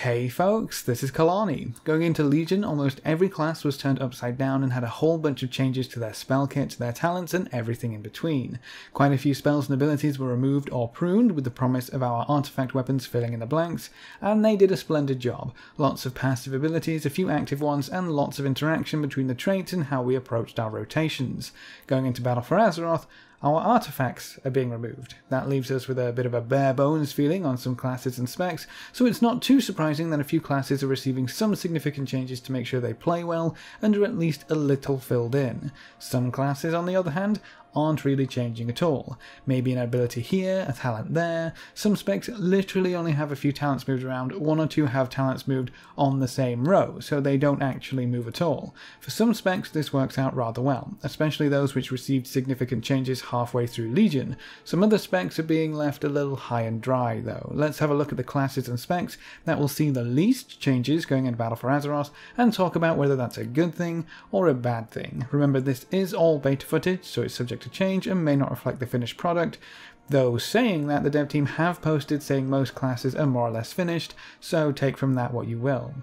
Hey folks, this is Kelani. Going into Legion, almost every class was turned upside down and had a whole bunch of changes to their spell kit, their talents, and everything in between. Quite a few spells and abilities were removed or pruned with the promise of our artifact weapons filling in the blanks, and they did a splendid job. Lots of passive abilities, a few active ones, and lots of interaction between the traits and how we approached our rotations. Going into Battle for Azeroth, our artifacts are being removed. That leaves us with a bit of a bare bones feeling on some classes and specs, so it's not too surprising that a few classes are receiving some significant changes to make sure they play well and are at least a little filled in. Some classes, on the other hand, aren't really changing at all. Maybe an ability here, a talent there. Some specs literally only have a few talents moved around, one or two have talents moved on the same row, so they don't actually move at all. For some specs this works out rather well, especially those which received significant changes halfway through Legion. Some other specs are being left a little high and dry though. Let's have a look at the classes and specs that will see the least changes going into Battle for Azeroth and talk about whether that's a good thing or a bad thing. Remember, this is all beta footage, so it's subject to change and may not reflect the finished product, though saying that, the dev team have posted saying most classes are more or less finished, so take from that what you will.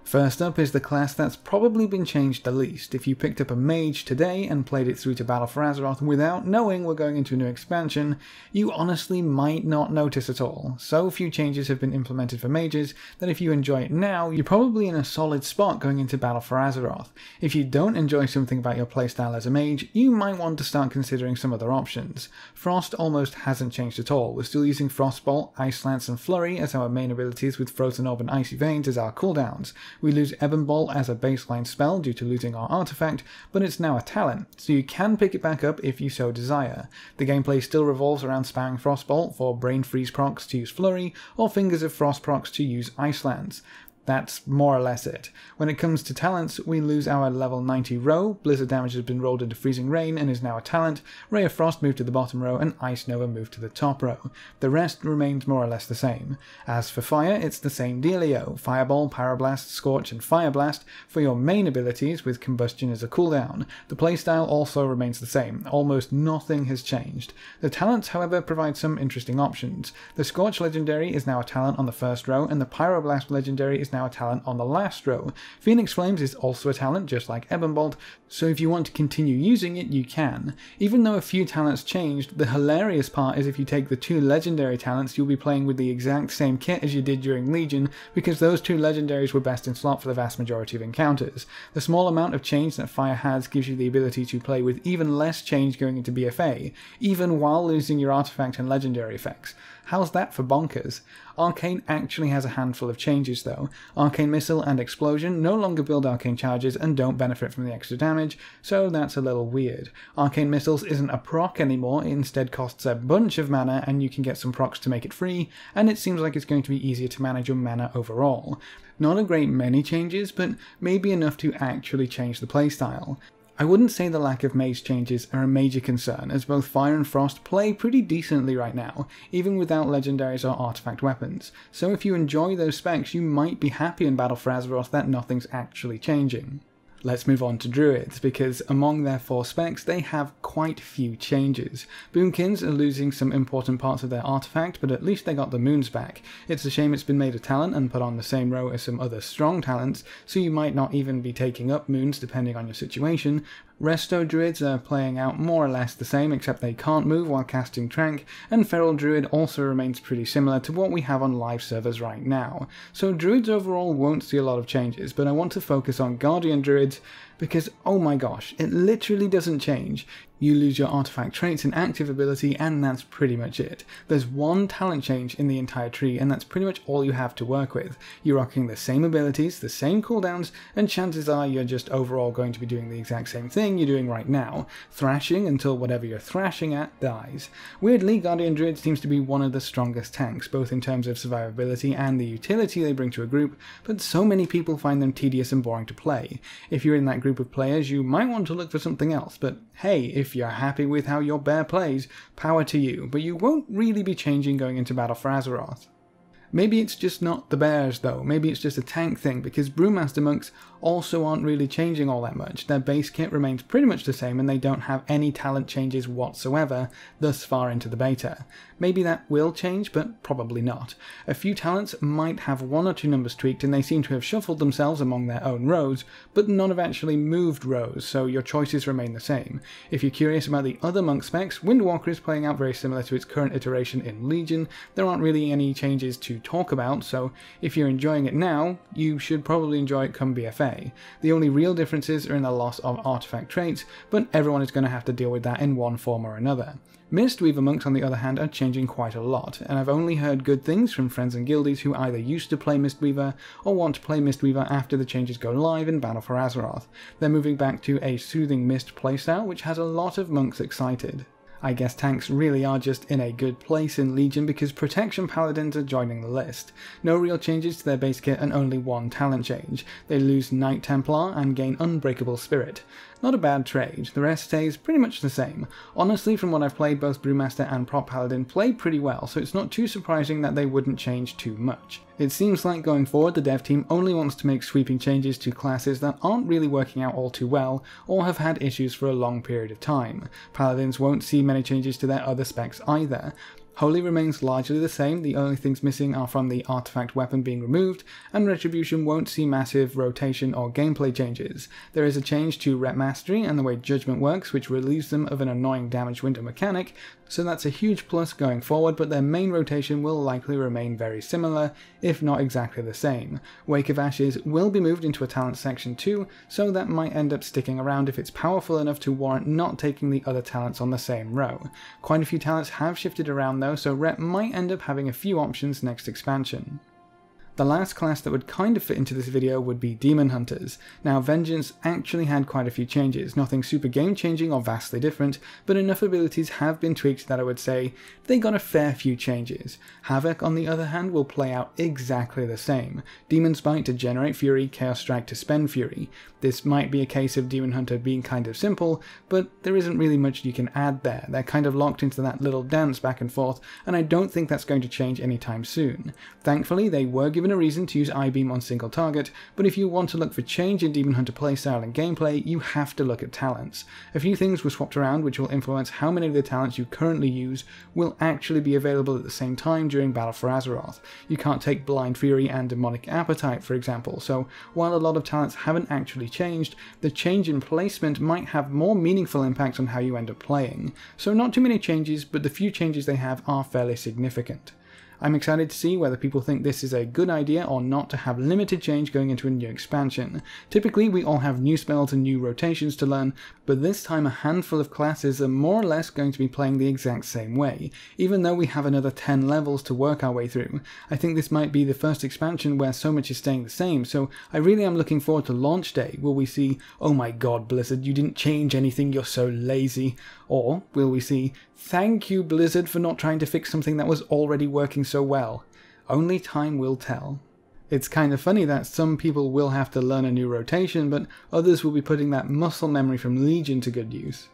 First up is the class that's probably been changed the least. If you picked up a Mage today and played it through to Battle for Azeroth without knowing we're going into a new expansion, you honestly might not notice at all. So few changes have been implemented for Mages that if you enjoy it now, you're probably in a solid spot going into Battle for Azeroth. If you don't enjoy something about your playstyle as a Mage, you might want to start considering some other options. Frost almost hasn't changed at all. We're still using Frostbolt, Ice Lance and Flurry as our main abilities, with Frozen Orb and Icy Veins as our cooldowns. We lose Ebon Bolt as a baseline spell due to losing our artifact, but it's now a talent, so you can pick it back up if you so desire. The gameplay still revolves around spamming Frostbolt for Brain Freeze procs to use Flurry, or Fingers of Frost procs to use Ice Lance. That's more or less it. When it comes to talents, we lose our level 90 row, Blizzard damage has been rolled into Freezing Rain and is now a talent, Ray of Frost moved to the bottom row, and Ice Nova moved to the top row. The rest remains more or less the same. As for fire, it's the same dealio, Fireball, Pyroblast, Scorch and Fire Blast for your main abilities with Combustion as a cooldown. The playstyle also remains the same, almost nothing has changed. The talents, however, provide some interesting options. The Scorch legendary is now a talent on the first row, and the Pyroblast legendary is now a talent on the last row. Phoenix Flames is also a talent, just like Ebon Bolt, so if you want to continue using it, you can. Even though a few talents changed, the hilarious part is if you take the two legendary talents, you'll be playing with the exact same kit as you did during Legion, because those two legendaries were best in slot for the vast majority of encounters. The small amount of change that Fire has gives you the ability to play with even less change going into BFA, even while losing your artifact and legendary effects. How's that for bonkers? Arcane actually has a handful of changes though. Arcane Missile and Explosion no longer build arcane charges and don't benefit from the extra damage, so that's a little weird. Arcane Missiles isn't a proc anymore, it instead costs a bunch of mana and you can get some procs to make it free, and it seems like it's going to be easier to manage your mana overall. Not a great many changes, but maybe enough to actually change the playstyle. I wouldn't say the lack of Mage changes are a major concern, as both Fire and Frost play pretty decently right now, even without legendaries or artifact weapons, so if you enjoy those specs you might be happy in Battle for Azeroth that nothing's actually changing. Let's move on to Druids, because among their 4 specs they have quite few changes. Boomkins are losing some important parts of their artifact, but at least they got the moons back. It's a shame it's been made a talent and put on the same row as some other strong talents, so you might not even be taking up moons depending on your situation. Resto Druids are playing out more or less the same, except they can't move while casting Trank, and Feral Druid also remains pretty similar to what we have on live servers right now. So Druids overall won't see a lot of changes, but I want to focus on Guardian Druids because, oh my gosh, it literally doesn't change. You lose your artifact traits and active ability, and that's pretty much it. There's one talent change in the entire tree, and that's pretty much all you have to work with. You're rocking the same abilities, the same cooldowns, and chances are you're just overall going to be doing the exact same thing you're doing right now, thrashing until whatever you're thrashing at dies. Weirdly, Guardian Druid seems to be one of the strongest tanks, both in terms of survivability and the utility they bring to a group, but so many people find them tedious and boring to play. If you're in that group of players, you might want to look for something else, but hey, if you're happy with how your bear plays, power to you, but you won't really be changing going into Battle for Azeroth. Maybe it's just not the bears though, maybe it's just a tank thing, because Brewmaster monks also aren't really changing all that much. Their base kit remains pretty much the same and they don't have any talent changes whatsoever thus far into the beta. Maybe that will change, but probably not. A few talents might have 1 or 2 numbers tweaked and they seem to have shuffled themselves among their own rows, but none have actually moved rows, so your choices remain the same. If you're curious about the other monk specs, Windwalker is playing out very similar to its current iteration in Legion. There aren't really any changes to talk about, so if you're enjoying it now, you should probably enjoy it come BFA. The only real differences are in the loss of artifact traits, but everyone is going to have to deal with that in one form or another. Mistweaver monks, on the other hand, are changing quite a lot, and I've only heard good things from friends and guildies who either used to play Mistweaver or want to play Mistweaver after the changes go live in Battle for Azeroth. They're moving back to a Soothing Mist playstyle, which has a lot of monks excited. I guess tanks really are just in a good place in Legion because Protection Paladins are joining the list. No real changes to their base kit and only 1 talent change. They lose Knight Templar and gain Unbreakable Spirit. Not a bad trade, the rest stays pretty much the same. Honestly, from what I've played, both Brewmaster and Prop Paladin play pretty well, so it's not too surprising that they wouldn't change too much. It seems like going forward the dev team only wants to make sweeping changes to classes that aren't really working out all too well, or have had issues for a long period of time. Paladins won't see many changes to their other specs either. Holy remains largely the same, the only things missing are from the artifact weapon being removed, and Retribution won't see massive rotation or gameplay changes. There is a change to Rep Mastery and the way Judgment works, which relieves them of an annoying damage window mechanic, so that's a huge plus going forward, but their main rotation will likely remain very similar, if not exactly the same. Wake of Ashes will be moved into a talent section too, so that might end up sticking around if it's powerful enough to warrant not taking the other talents on the same row. Quite a few talents have shifted around though, so Rep might end up having a few options next expansion. The last class that would kind of fit into this video would be Demon Hunters. Now, Vengeance actually had quite a few changes, nothing super game changing or vastly different, but enough abilities have been tweaked that I would say they got a fair few changes. Havoc, on the other hand, will play out exactly the same. Demon Spite to generate Fury, Chaos Strike to spend Fury. This might be a case of Demon Hunter being kind of simple, but there isn't really much you can add there. They're kind of locked into that little dance back and forth, and I don't think that's going to change anytime soon. Thankfully, they were given a reason to use I-Beam on single target, but if you want to look for change in Demon Hunter playstyle and gameplay, you have to look at talents. A few things were swapped around which will influence how many of the talents you currently use will actually be available at the same time during Battle for Azeroth. You can't take Blind Fury and Demonic Appetite, for example, so while a lot of talents haven't actually changed, the change in placement might have more meaningful impact on how you end up playing. So not too many changes, but the few changes they have are fairly significant. I'm excited to see whether people think this is a good idea or not to have limited change going into a new expansion. Typically we all have new spells and new rotations to learn, but this time a handful of classes are more or less going to be playing the exact same way, even though we have another 10 levels to work our way through. I think this might be the first expansion where so much is staying the same, so I really am looking forward to launch day. Will we see, "Oh my god Blizzard, you didn't change anything, you're so lazy," or will we see, "Thank you Blizzard for not trying to fix something that was already working so well"? Only time will tell. It's kind of funny that some people will have to learn a new rotation, but others will be putting that muscle memory from Legion to good use.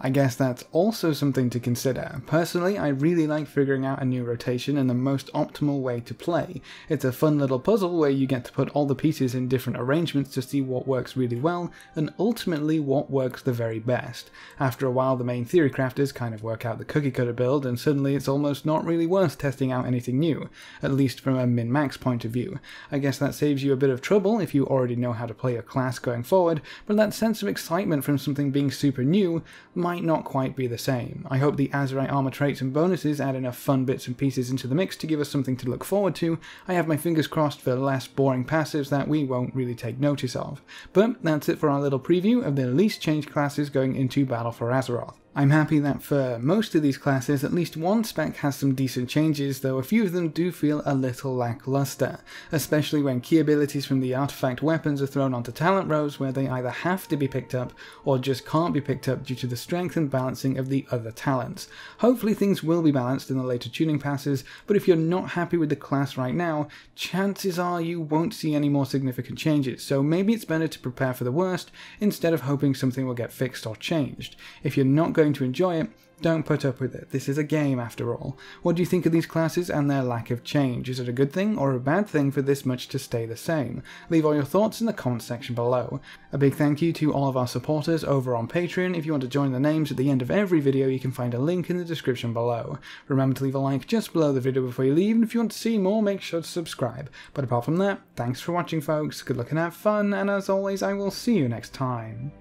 I guess that's also something to consider. Personally, I really like figuring out a new rotation and the most optimal way to play. It's a fun little puzzle where you get to put all the pieces in different arrangements to see what works really well, and ultimately what works the very best. After a while, the main theory crafters kind of work out the cookie cutter build, and suddenly it's almost not really worth testing out anything new, at least from a min-max point of view. I guess that saves you a bit of trouble if you already know how to play your class going forward, but that sense of excitement from something being super new might not quite be the same. I hope the Azerite armor traits and bonuses add enough fun bits and pieces into the mix to give us something to look forward to. I have my fingers crossed for less boring passives that we won't really take notice of. But that's it for our little preview of the least changed classes going into Battle for Azeroth. I'm happy that for most of these classes, at least one spec has some decent changes, though a few of them do feel a little lackluster, especially when key abilities from the artifact weapons are thrown onto talent rows where they either have to be picked up or just can't be picked up due to the strength and balancing of the other talents. Hopefully things will be balanced in the later tuning passes, but if you're not happy with the class right now, chances are you won't see any more significant changes, so maybe it's better to prepare for the worst instead of hoping something will get fixed or changed. If you're not going going to enjoy it, don't put up with it. This is a game after all. What do you think of these classes and their lack of change? Is it a good thing or a bad thing for this much to stay the same? Leave all your thoughts in the comment section below. A big thank you to all of our supporters over on Patreon. If you want to join the names at the end of every video, you can find a link in the description below. Remember to leave a like just below the video before you leave, and if you want to see more, make sure to subscribe. But apart from that, thanks for watching folks, good luck and have fun, and as always I will see you next time.